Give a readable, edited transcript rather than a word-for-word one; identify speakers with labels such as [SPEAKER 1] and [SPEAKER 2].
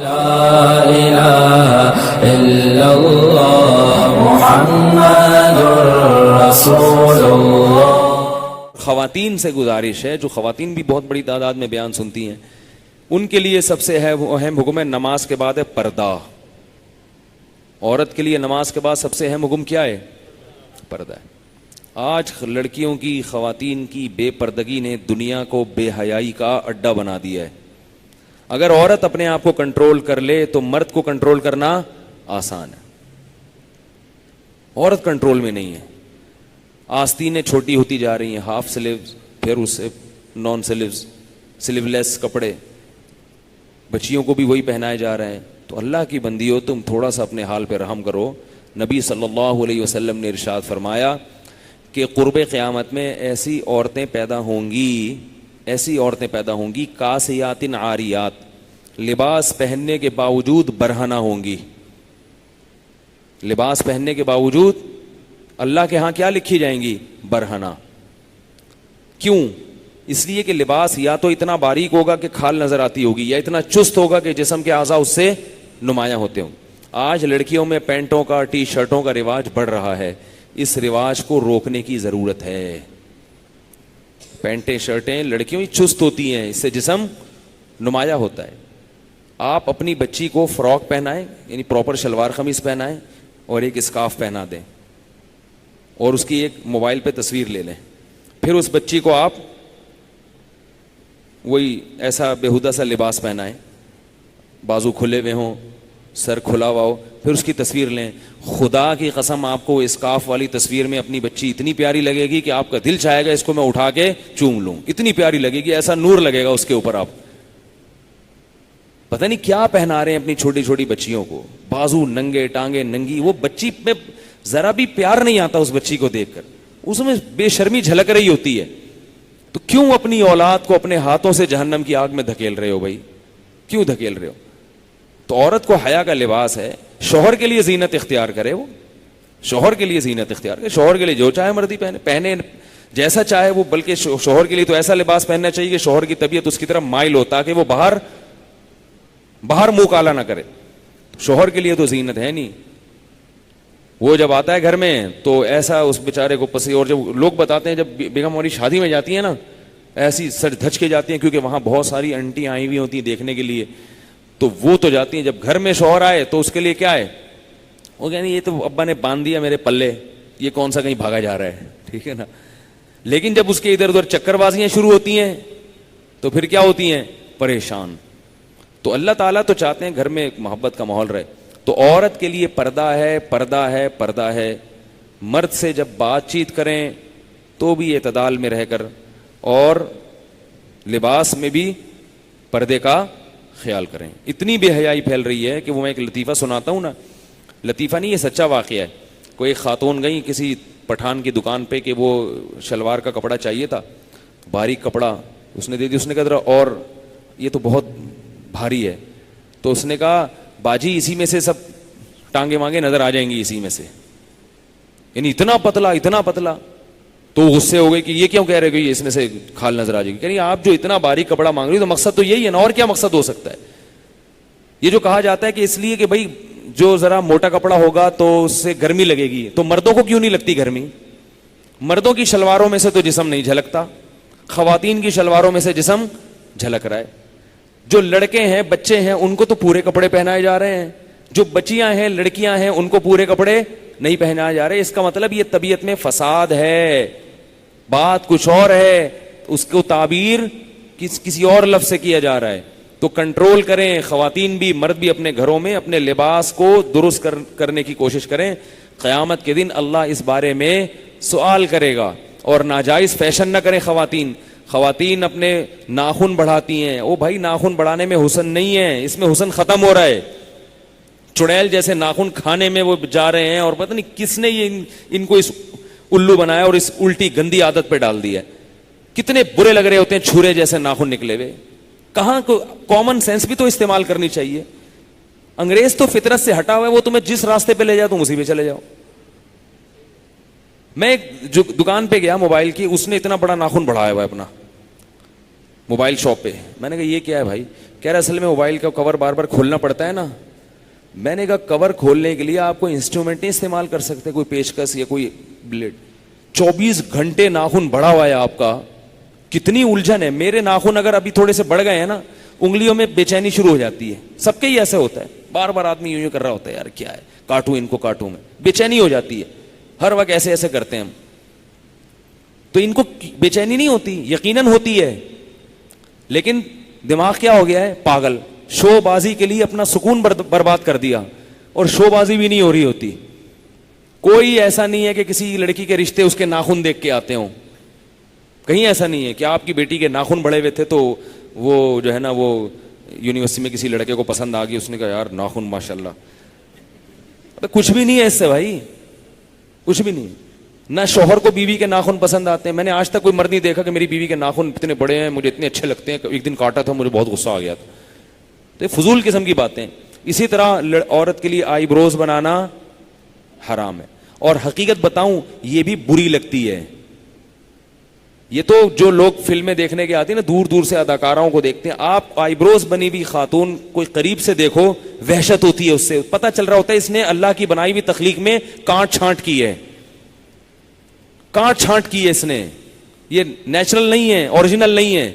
[SPEAKER 1] لا الہ الا اللہ محمد رسول اللہ.
[SPEAKER 2] خواتین سے گزارش ہے، جو خواتین بھی بہت بڑی تعداد میں بیان سنتی ہیں، ان کے لیے سب سے اہم حکم ہے نماز کے بعد ہے پردہ. عورت کے لیے نماز کے بعد سب سے اہم حکم کیا ہے؟ پردہ ہے. آج لڑکیوں کی، خواتین کی بے پردگی نے دنیا کو بے حیائی کا اڈا بنا دیا ہے. اگر عورت اپنے آپ کو کنٹرول کر لے تو مرد کو کنٹرول کرنا آسان ہے. عورت کنٹرول میں نہیں ہے. آستینیں چھوٹی ہوتی جا رہی ہیں، ہاف سلیوز، پھر اس سے نان سلیوز، سلیو لیس کپڑے، بچیوں کو بھی وہی پہنائے جا رہے ہیں. تو اللہ کی بندیو، تم تھوڑا سا اپنے حال پہ رحم کرو. نبی صلی اللہ علیہ وسلم نے ارشاد فرمایا کہ قرب قیامت میں ایسی عورتیں پیدا ہوں گی کاسیات عاریات، لباس پہننے کے باوجود برہنہ ہوں گی. لباس پہننے کے باوجود اللہ کے ہاں کیا لکھی جائیں گی؟ برہنہ. کیوں؟ اس لیے کہ لباس یا تو اتنا باریک ہوگا کہ کھال نظر آتی ہوگی، یا اتنا چست ہوگا کہ جسم کے اعضاء اس سے نمایاں ہوتے ہوں. آج لڑکیوں میں پینٹوں کا، ٹی شرٹوں کا رواج بڑھ رہا ہے. اس رواج کو روکنے کی ضرورت ہے. پینٹیں شرٹیں لڑکیوں کی چست ہوتی ہیں، اس سے جسم نمایاں ہوتا ہے. آپ اپنی بچی کو فراک پہنائیں، یعنی پراپر شلوار قمیص پہنائیں اور ایک اسکارف پہنا دیں، اور اس کی ایک موبائل پہ تصویر لے لیں. پھر اس بچی کو آپ وہی ایسا بےہودہ سا لباس پہنائیں، بازو کھلے ہوئے ہوں، سر کھلا ہوا ہو، پھر اس کی تصویر لیں. خدا کی قسم آپ کو اسکارف والی تصویر میں اپنی بچی اتنی پیاری لگے گی کہ آپ کا دل چاہے گا اس کو میں اٹھا کے چوم لوں. اتنی پیاری لگے گی، ایسا نور لگے گا اس کے اوپر. آپ پتہ نہیں کیا پہنا رہے ہیں اپنی چھوٹی چھوٹی بچیوں کو، بازو ننگے، ٹانگیں ننگی. وہ بچی میں ذرا بھی پیار نہیں آتا اس بچی کو دیکھ کر، اس میں بے شرمی جھلک رہی ہوتی ہے. تو کیوں اپنی اولاد کو اپنے ہاتھوں سے جہنم کی آگ میں دھکیل رہے ہو بھائی؟ کیوں دھکیل رہے ہو؟ تو عورت کو حیا کا لباس ہے. شوہر کے لیے زینت اختیار کرے، وہ شوہر کے لیے زینت اختیار کرے. شوہر کے لیے جو چاہے مردی پہنے جیسا چاہے وہ. بلکہ شوہر کے لیے تو ایسا لباس پہننا چاہیے کہ شوہر کی طبیعت اس کی طرف مائل ہو، تاکہ وہ باہر منہ کالا نہ کرے. شوہر کے لیے تو زینت ہے نہیں. وہ جب آتا ہے گھر میں تو ایسا اس بیچارے کو پسی. اور جب لوگ بتاتے ہیں جب بیگم والی شادی میں جاتی ہیں نا، ایسی سر دھچ کے جاتی ہیں، کیونکہ وہاں بہت ساری انٹی آئی ہوئی ہوتی ہیں دیکھنے کے لیے. تو وہ تو جاتی ہیں. جب گھر میں شوہر آئے تو اس کے لیے کیا ہے؟ وہ کہتے ہیں یہ تو ابا نے باندھ دیا میرے پلے، یہ کون سا کہیں بھاگا جا رہا ہے. ٹھیک ہے نا. لیکن جب اس کے ادھر ادھر چکر بازیاں شروع ہوتی ہیں تو پھر کیا ہوتی ہیں؟ پریشان. تو اللہ تعالیٰ تو چاہتے ہیں گھر میں ایک محبت کا ماحول رہے. تو عورت کے لیے پردہ ہے، پردہ ہے، پردہ ہے. مرد سے جب بات چیت کریں تو بھی اعتدال میں رہ کر، اور لباس میں بھی پردے کا خیال کریں. اتنی بے حیائی پھیل رہی ہے کہ وہ میں ایک لطیفہ سناتا ہوں نا. لطیفہ نہیں، یہ سچا واقعہ ہے. کوئی ایک خاتون گئی کسی پٹھان کی دکان پہ کہ وہ شلوار کا کپڑا چاہیے تھا، باریک کپڑا. اس نے دے دی. اس نے کہا ذرا اور، یہ تو بہت بھاری ہے. تو اس نے کہا باجی اسی میں سے سب ٹانگے مانگے نظر آ جائیں گی، اسی میں سے. یعنی اتنا پتلا، اتنا پتلا. تو غصے ہو گئے کہ یہ کیوں کہہ رہے کہ اس میں سے کھال نظر آ جائے گی. یعنی آپ جو اتنا باریک کپڑا مانگ رہی ہو تو مقصد تو یہی ہے نا، اور کیا مقصد ہو سکتا ہے؟ یہ جو کہا جاتا ہے کہ اس لیے کہ بھائی جو ذرا موٹا کپڑا ہوگا تو اس سے گرمی لگے گی. تو مردوں کو کیوں نہیں لگتی گرمی؟ مردوں کی شلواروں میں سے تو جسم نہیں جھلکتا، خواتین کی شلواروں میں سے جسم جھلک رہا ہے. جو لڑکے ہیں، بچے ہیں، ان کو تو پورے کپڑے پہنائے جا رہے ہیں. جو بچیاں ہیں، لڑکیاں ہیں، ان کو پورے کپڑے نہیں پہنائے جا رہے. اس کا مطلب یہ طبیعت میں فساد ہے. بات کچھ اور ہے، اس کو تعبیر کسی اور لفظ سے کیا جا رہا ہے. تو کنٹرول کریں، خواتین بھی مرد بھی اپنے گھروں میں اپنے لباس کو درست کرنے کی کوشش کریں. قیامت کے دن اللہ اس بارے میں سوال کرے گا. اور ناجائز فیشن نہ کریں. خواتین اپنے ناخن بڑھاتی ہیں. او بھائی، ناخن بڑھانے میں حسن نہیں ہے، اس میں حسن ختم ہو رہا ہے. چڑیل جیسے ناخن کھانے میں وہ جا رہے ہیں، اور پتہ نہیں کس نے یہ ان کو اس الو بنایا اور اس الٹی گندی عادت پہ ڈال دیا. کتنے برے لگ رہے ہوتے ہیں چھرے جیسے ناخن نکلے ہوئے. کہاں کو کامن سینس بھی تو استعمال کرنی چاہیے. انگریز تو فطرت سے ہٹا ہوا ہے، وہ تمہیں جس راستے پہ لے جاؤ تم اسی پہ چلے جاؤ. میں ایک دکان پہ گیا موبائل کی، اس نے اتنا بڑا ناخن بڑھایا ہوا ہے اپنا موبائل شاپ پہ. میں نے کہا یہ کیا ہے بھائی؟ کہہ رہا اصل میں موبائل کا کور بار بار کھولنا پڑتا ہے نا. میں نے کہا کور کھولنے کے لیے آپ کوئی انسٹرومنٹ نہیں استعمال کر سکتے, کوئی پیچکس یا کوئی بلیڈ؟ 24 گھنٹے ناخن بڑھا ہوا ہے آپ کا, کتنی الجھن ہے. میرے ناخن اگر ابھی تھوڑے سے بڑھ گئے ہیں نا, انگلیوں میں بے چینی شروع ہو جاتی ہے. سب کے ہی ایسا ہوتا ہے, بار بار آدمی یوں کر رہا ہوتا ہے, یار کیا ہے, کاٹوں ان کو کاٹوں, میں بے چینی ہو جاتی ہے. ہر وقت ایسے ایسے کرتے ہیں ہم. تو ان کو بے چینی نہیں ہوتی, یقیناً ہوتی ہے, لیکن دماغ کیا ہو گیا ہے, پاگل. شو بازی کے لیے اپنا سکون برباد کر دیا, اور شو بازی بھی نہیں ہو رہی ہوتی. کوئی ایسا نہیں ہے کہ کسی لڑکی کے رشتے اس کے ناخن دیکھ کے آتے ہوں, کہیں ایسا نہیں ہے کہ آپ کی بیٹی کے ناخن بڑے ہوئے تھے تو وہ جو ہے نا وہ یونیورسٹی میں کسی لڑکے کو پسند آ گئی, اس نے کہا یار ناخن ماشاءاللہ. کچھ بھی نہیں ہے اس سے بھائی, کچھ بھی نہیں. نہ شوہر کو بیوی کے ناخن پسند آتے ہیں. میں نے آج تک کوئی مرد نہیں دیکھا کہ میری بیوی کے ناخن اتنے بڑے ہیں, مجھے اتنے اچھے لگتے ہیں, ایک دن کاٹا تھا مجھے بہت غصہ آ گیا تھا. تو یہ فضول قسم کی باتیں. اسی طرح عورت کے لیے آئی بروز بنانا حرام ہے, اور حقیقت بتاؤں یہ بھی بری لگتی ہے. یہ تو جو لوگ فلمیں دیکھنے کے آتے ہیں نا, دور دور سے اداکاروں کو دیکھتے ہیں, آپ آئی بروز بنی ہوئی خاتون کوئی قریب سے دیکھو, وحشت ہوتی ہے. اس سے پتہ چل رہا ہوتا ہے اس نے اللہ کی بنائی ہوئی تخلیق میں کانٹ چھانٹ کی ہے, کانٹ چھانٹ کی ہے اس نے, یہ نیچرل نہیں ہے, اوریجنل نہیں ہے.